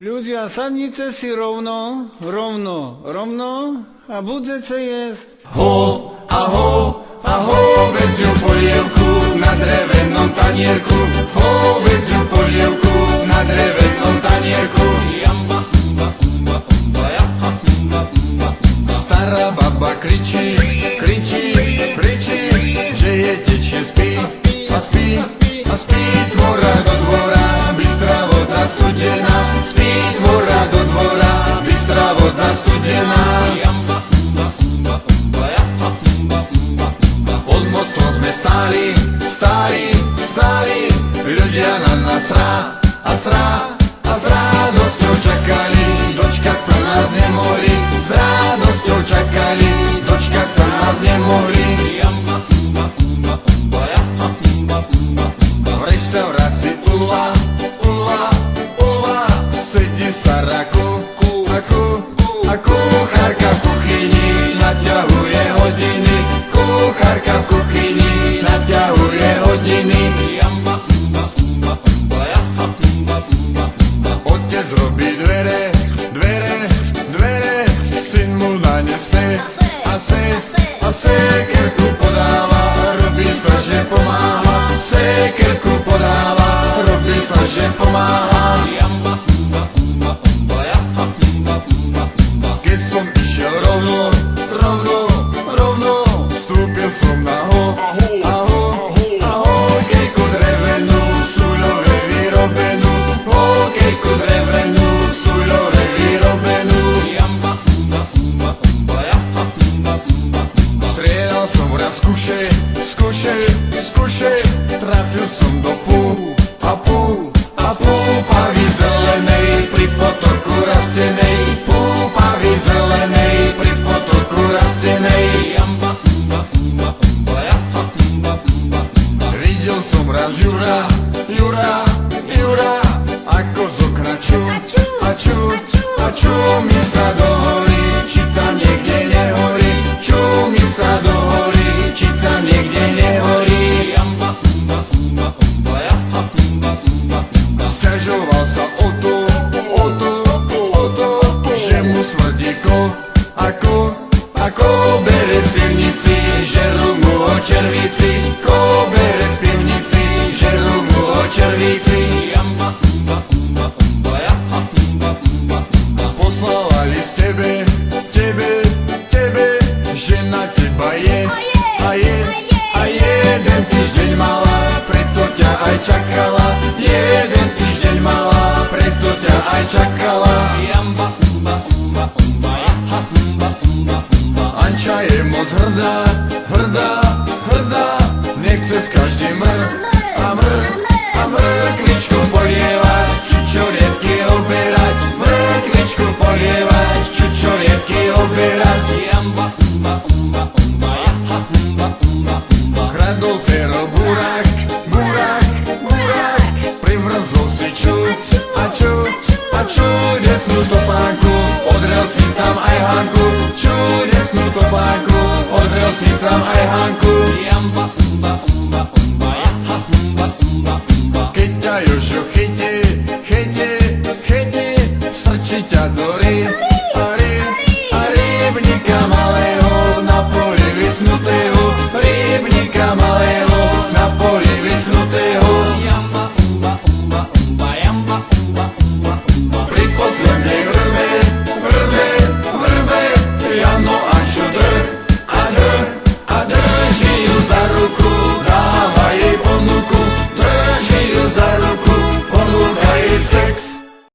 Ľudia, sadnite si rovno a budete jesť. Ho, aho, vedziu polievku na drevenom tanierku. Ho, vedziu polievku na drevenom tanierku. Stará baba kričí, že je tečie spí. A spí tvora do dvora, bystrá voda studená. Spí tvora do dvora, bystrá voda studená. Pod mostom sme stáli, ľudia na nás s radosťou čakali, dočkať sa nás nemohli. S radosťou čakali, dočkať sa nás nemohli. V reštaurácii Ulva sedí stará a kuchárka v kuchyni naťahuje hodiny. Kuchárka v kuchyni naťahuje hodiny. Otec robí dvere, syn mu nanese a sekerku podáva, robí sa, že pomáha. Sekerku podáva, robí sa, že pomáha. Keď som išiel rovno, vstúpil som na hokejku drevenú, súľové vyrobenú. Hokejku drevenú, súľové vyrobenú. Strieľal som raz z kuše, trafil som do púpavy zelenej, pri potoku rastenej. Púpavy zelenej, pri potoku rastenej. Videl som raz Jura, ako z okna čúmi sa do hory, či tam niekde nehorí. Čúmi sa do hory, či tam niekde nehorí. Sťažoval sa o to, že mu smrdí ako berec v pivnici, žerú mu ho červíci. Berec v pivnici, žerú mu ho červíci. Poslala list tebe, že na teba je a jeden týždeň mala, preto ťa aj čakala. Jeden týždeň mala, preto ťa aj čakala. Anča je moc hrdá, nechce s každým mrkvičku polievať, čučoriedky oberať. Mrkvičku polievať, čučoriedky oberať. Kradol Fero burák, privrzol si čuť a čudesnú topánku, odrel si tam aj Hanku. Čudesnú topánku, odrel si tam aj Hanku.